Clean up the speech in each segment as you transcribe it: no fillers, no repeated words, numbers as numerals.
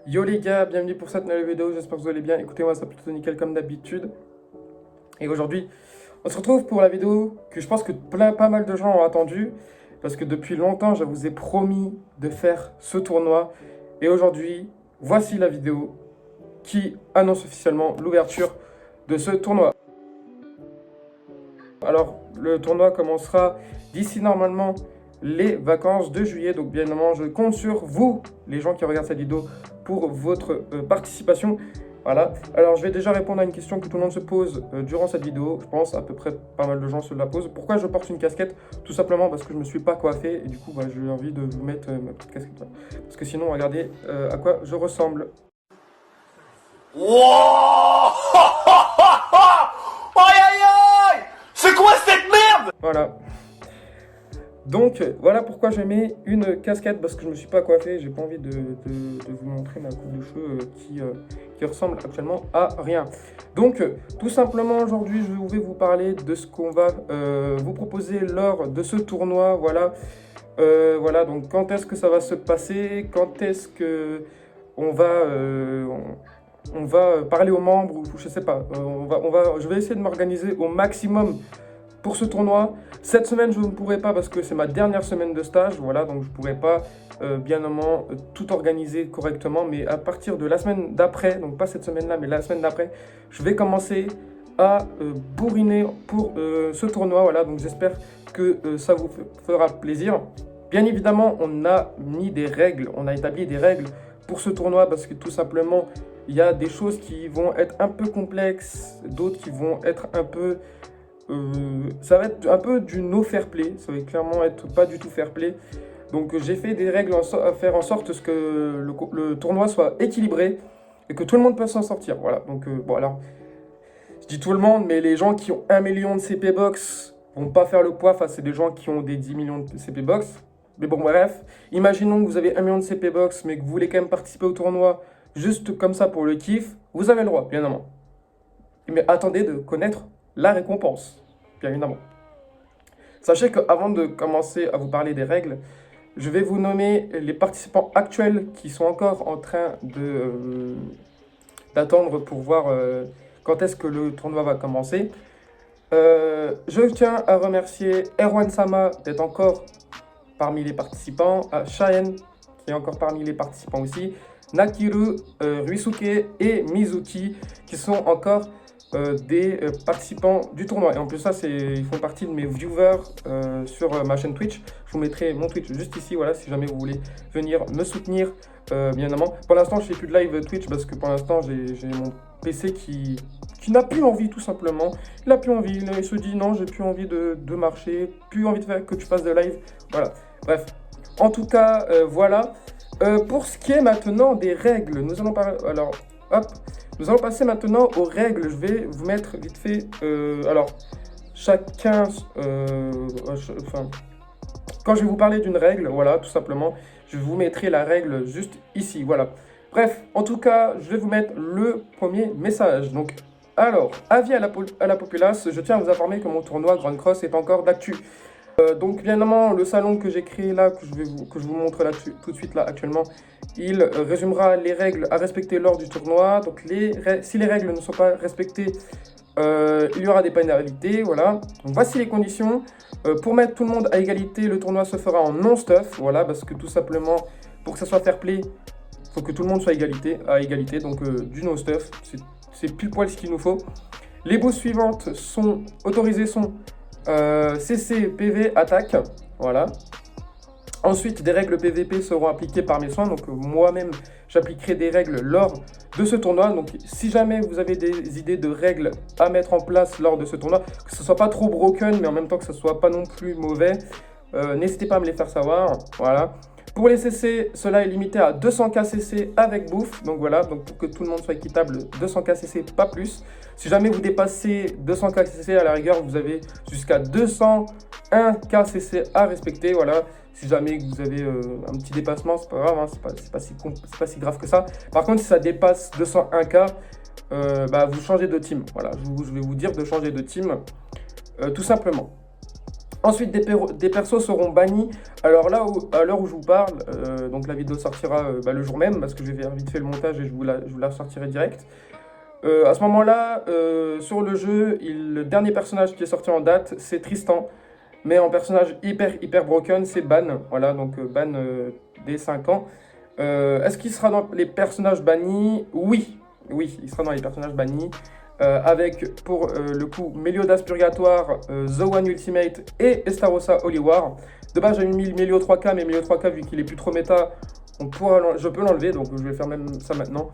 Yo les gars, bienvenue pour cette nouvelle vidéo, j'espère que vous allez bien. Écoutez-moi, ça plutôt nickel comme d'habitude. Et aujourd'hui, on se retrouve pour la vidéo que je pense que pas mal de gens ont attendu. Parce que depuis longtemps, je vous ai promis de faire ce tournoi. Et aujourd'hui, voici la vidéo qui annonce officiellement l'ouverture de ce tournoi. Alors, le tournoi commencera d'ici normalement les vacances de juillet. Donc, bien évidemment, je compte sur vous, les gens qui regardent cette vidéo, pour votre participation. Voilà. Alors, je vais déjà répondre à une question que tout le monde se pose durant cette vidéo. Je pense à peu près pas mal de gens se la posent. Pourquoi je porte une casquette? Tout simplement parce que je ne me suis pas coiffé. Et du coup, bah, j'ai envie de vous mettre ma petite casquette. Là. Parce que sinon, regardez à quoi je ressemble. Wow. Aïe aïe aïe. C'est quoi cette merde? Voilà. Donc, voilà pourquoi je mets une casquette, parce que je ne me suis pas coiffé. J'ai pas envie de vous montrer ma coupe de cheveux qui ressemble actuellement à rien. Donc, tout simplement, aujourd'hui, je vais vous parler de ce qu'on va vous proposer lors de ce tournoi. Voilà, voilà, donc quand est-ce que ça va se passer? Quand est-ce que on va parler aux membres, ou je sais pas. Je vais essayer de m'organiser au maximum pour ce tournoi. Cette semaine, je ne pourrai pas parce que c'est ma dernière semaine de stage, voilà, donc je ne pourrai pas bien évidemment tout organiser correctement, mais à partir de la semaine d'après, donc pas cette semaine-là, mais la semaine d'après, je vais commencer à bourriner pour ce tournoi, voilà, donc j'espère que ça vous fera plaisir. Bien évidemment, on a mis des règles, on a établi des règles pour ce tournoi parce que tout simplement, il y a des choses qui vont être un peu complexes, d'autres qui vont être un peu... ça va être un peu du no fair play, ça va clairement être pas du tout fair play. Donc j'ai fait des règles à faire en sorte que le tournoi soit équilibré et que tout le monde puisse s'en sortir. Voilà, donc bon alors, je dis tout le monde, mais les gens qui ont 1 million de CP Box vont pas faire le poids face à des gens qui ont des 10 millions de CP Box. Mais bon bref, imaginons que vous avez 1 million de CP Box mais que vous voulez quand même participer au tournoi juste comme ça pour le kiff, vous avez le droit, bien évidemment. Mais attendez de connaître la récompense, bien évidemment. Sachez qu'avant de commencer à vous parler des règles, je vais vous nommer les participants actuels qui sont encore en train d'attendre pour voir quand est-ce que le tournoi va commencer. Je tiens à remercier Erwan Sama d'être encore parmi les participants, Shaen qui est encore parmi les participants aussi, Nakiru, Ruisuke et Mizuki qui sont encore des participants du tournoi. Et en plus ça, ils font partie de mes viewers sur ma chaîne Twitch. Je vous mettrai mon Twitch juste ici, voilà, si jamais vous voulez venir me soutenir, bien évidemment. Pour l'instant, je ne fais plus de live Twitch parce que pour l'instant, j'ai mon PC qui n'a plus envie, tout simplement. Il n'a plus envie, il se dit non, j'ai plus envie de marcher, plus envie de faire que tu fasses de live. Voilà, bref. En tout cas, voilà. Pour ce qui est maintenant des règles, nous allons parler... Alors, hop. Nous allons passer maintenant aux règles. Je vais vous mettre vite fait... alors, chacun... quand je vais vous parler d'une règle, voilà, tout simplement, je vous mettrai la règle juste ici, voilà. Bref, en tout cas, je vais vous mettre le premier message. Donc, alors, avis à la populace, je tiens à vous informer que mon tournoi Grand Cross est encore d'actu. Donc bien évidemment, le salon que j'ai créé là, que je vous montre là tout de suite là actuellement, il résumera les règles à respecter lors du tournoi. Donc si les règles ne sont pas respectées, il y aura des pénalités, voilà. Donc voici les conditions. Pour mettre tout le monde à égalité, le tournoi se fera en non-stuff, voilà, parce que tout simplement, pour que ça soit fair play, il faut que tout le monde soit à égalité, donc du no-stuff, c'est pile poil ce qu'il nous faut. Les boss suivantes sont autorisées sont CC, PV, attaque, voilà. Ensuite, des règles PVP seront appliquées par mes soins, donc moi-même, j'appliquerai des règles lors de ce tournoi. Donc, si jamais vous avez des idées de règles à mettre en place lors de ce tournoi, que ce soit pas trop broken, mais en même temps que ce soit pas non plus mauvais, n'hésitez pas à me les faire savoir, voilà. Pour les CC, cela est limité à 200k CC avec bouffe. Donc voilà, donc pour que tout le monde soit équitable, 200k CC, pas plus. Si jamais vous dépassez 200k CC, à la rigueur, vous avez jusqu'à 201k CC à respecter. Voilà, si jamais vous avez un petit dépassement, c'est pas grave, hein, c'est pas si grave que ça. Par contre, si ça dépasse 201k, bah, vous changez de team. Voilà, je vais vous dire de changer de team, tout simplement. Ensuite, des persos seront bannis. Alors là, à l'heure où je vous parle, donc la vidéo sortira le jour même, parce que je vais faire vite fait le montage et je vous la sortirai direct. À ce moment-là, sur le jeu, le dernier personnage qui est sorti en date, c'est Tristan. Mais en personnage hyper broken, c'est Ban. Voilà, donc Ban dès 5 ans. Est-ce qu'il sera dans les personnages bannis? Oui, il sera dans les personnages bannis. Avec pour le coup Meliodas Purgatoire, The One Ultimate et Estarossa Holy War. De base j'avais mis Melio 3K, mais Melio 3K vu qu'il est plus trop méta, je peux l'enlever, donc je vais faire même ça maintenant.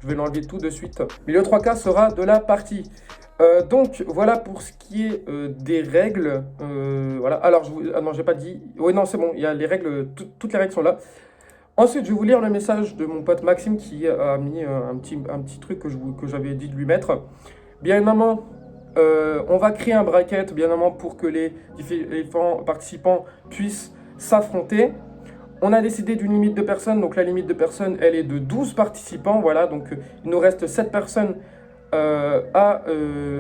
Je vais l'enlever tout de suite. Melio 3K sera de la partie. Donc voilà pour ce qui est des règles. Voilà. Alors ah non, j'ai pas dit. Oui non c'est bon, il y a les règles, toutes les règles sont là. Ensuite, je vais vous lire le message de mon pote Maxime qui a mis un petit truc que j'avais dit de lui mettre. Bien évidemment, on va créer un bracket, bien évidemment, pour que les différents participants puissent s'affronter. On a décidé d'une limite de personnes, donc la limite de personnes, elle est de 12 participants, voilà, donc il nous reste 7 personnes à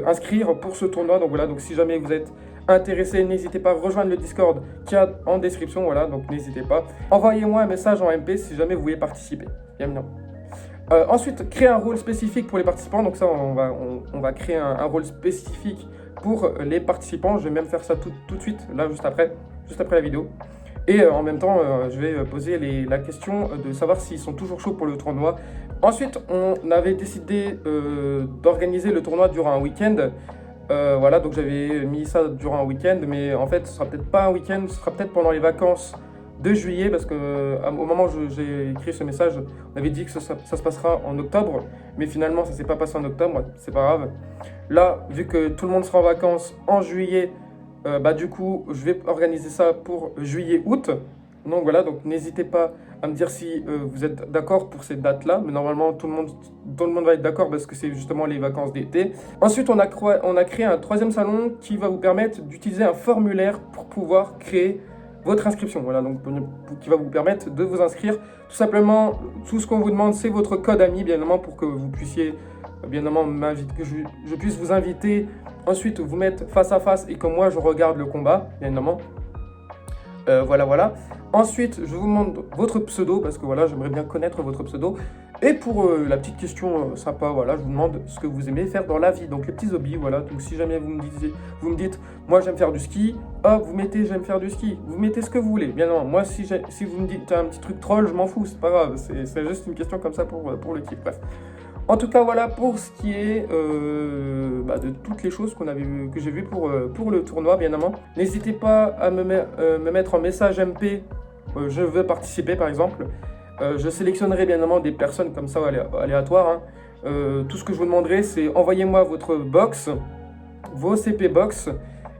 inscrire pour ce tournoi, donc voilà, donc si jamais vous êtes intéressé, n'hésitez pas à rejoindre le Discord qui est en description, voilà, donc n'hésitez pas. Envoyez-moi un message en MP si jamais vous voulez participer, bien évidemment. Ensuite, créer un rôle spécifique pour les participants, donc ça, on va créer un rôle spécifique pour les participants, je vais même faire ça tout de suite, là, juste après la vidéo. Et en même temps, je vais poser la question de savoir s'ils sont toujours chauds pour le tournoi. Ensuite, on avait décidé d'organiser le tournoi durant un week-end. Voilà, donc j'avais mis ça durant un week-end, mais en fait, ce sera peut-être pas un week-end, ce sera peut-être pendant les vacances de juillet, parce que au moment où j'ai écrit ce message, on avait dit que ça se passera en octobre, mais finalement, ça s'est pas passé en octobre, c'est pas grave. Là, vu que tout le monde sera en vacances en juillet, du coup, je vais organiser ça pour juillet-août. Donc voilà, donc n'hésitez pas à me dire si vous êtes d'accord pour cette date-là. Mais normalement, tout le monde va être d'accord parce que c'est justement les vacances d'été. Ensuite, on a créé un troisième salon qui va vous permettre d'utiliser un formulaire pour pouvoir créer votre inscription. Voilà, donc qui va vous permettre de vous inscrire. Tout simplement, tout ce qu'on vous demande, c'est votre code ami, bien évidemment, pour que vous puissiez, bien évidemment, m'inviter, que je puisse vous inviter. Ensuite, vous mettre face à face et que moi, je regarde le combat, bien évidemment. Voilà. Ensuite, je vous demande votre pseudo, parce que voilà, j'aimerais bien connaître votre pseudo. Et pour la petite question sympa, voilà, je vous demande ce que vous aimez faire dans la vie. Donc les petits hobbies, voilà. Donc si jamais vous me dites, moi j'aime faire du ski, hop, vous mettez j'aime faire du ski. Vous mettez ce que vous voulez. Bien non, moi si vous me dites un petit truc troll, je m'en fous, c'est pas grave. C'est juste une question comme ça pour le kiff, bref. En tout cas, voilà pour ce qui est de toutes les choses que j'ai vues pour le tournoi, bien évidemment. N'hésitez pas à me mettre en message MP, je veux participer par exemple. Je sélectionnerai bien évidemment des personnes comme ça aléatoires. Tout ce que je vous demanderai, c'est envoyez-moi votre box, vos CP box,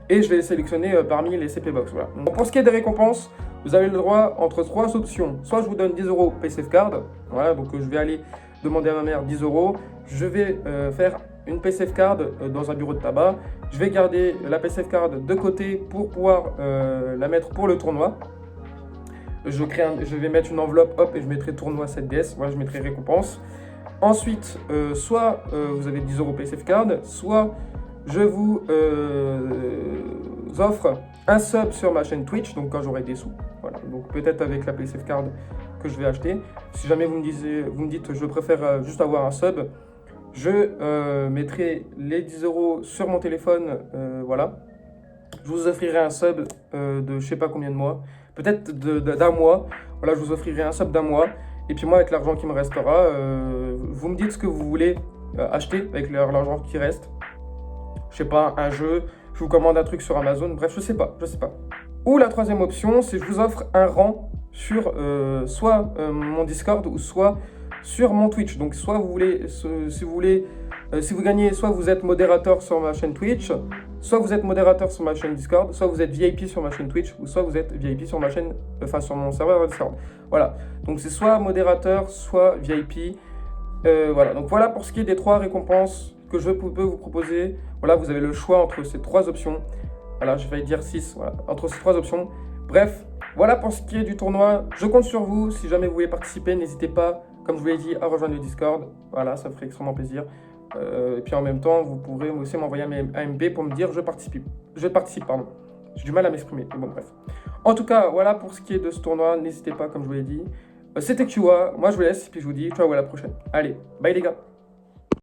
et je vais les sélectionner parmi les CP box. Voilà. Donc, pour ce qui est des récompenses, vous avez le droit entre 3 options. Soit je vous donne 10 € PaySafeCard, voilà, donc je vais aller demander à ma mère 10 €. Je vais faire une PaySafeCard dans un bureau de tabac. Je vais garder la PaySafeCard de côté pour pouvoir la mettre pour le tournoi. Je vais mettre une enveloppe, hop, et je mettrai tournoi 7DS. Voilà, je mettrai récompense. Ensuite, soit vous avez 10 € PaySafeCard, soit je vous offre un sub sur ma chaîne Twitch, donc quand j'aurai des sous. Voilà, donc peut-être avec la PaySafeCard que je vais acheter. Si jamais vous me dites je préfère juste avoir un sub, je mettrai les 10 € sur mon téléphone, voilà. Je vous offrirai un sub de je sais pas combien de mois, peut-être d'un mois. Voilà, je vous offrirai un sub d'un mois. Et puis moi, avec l'argent qui me restera, vous me dites ce que vous voulez acheter avec l'argent qui reste. Je sais pas, un jeu, je vous commande un truc sur Amazon, bref, je sais pas. Ou la troisième option, c'est je vous offre un rang sur soit mon Discord ou soit sur mon Twitch. Donc soit vous voulez, si vous gagnez, soit vous êtes modérateur sur ma chaîne Twitch, soit vous êtes modérateur sur ma chaîne Discord, soit vous êtes VIP sur ma chaîne Twitch, ou soit vous êtes VIP sur ma chaîne, sur mon serveur Discord. Voilà, donc c'est soit modérateur, soit VIP. Voilà, donc voilà pour ce qui est des 3 récompenses que je peux vous proposer. Voilà, vous avez le choix entre ces 3 options. Voilà, j'ai failli dire 6, voilà, entre ces 3 options. Bref, voilà pour ce qui est du tournoi. Je compte sur vous. Si jamais vous voulez participer, n'hésitez pas, comme je vous l'ai dit, à rejoindre le Discord. Voilà, ça me ferait extrêmement plaisir. Et puis en même temps, vous pourrez aussi m'envoyer un MP pour me dire je participe. J'ai du mal à m'exprimer, mais bon, bref. En tout cas, voilà pour ce qui est de ce tournoi. N'hésitez pas, comme je vous l'ai dit. C'était QA. Moi, je vous laisse, puis je vous dis ciao, à la prochaine. Allez, bye les gars.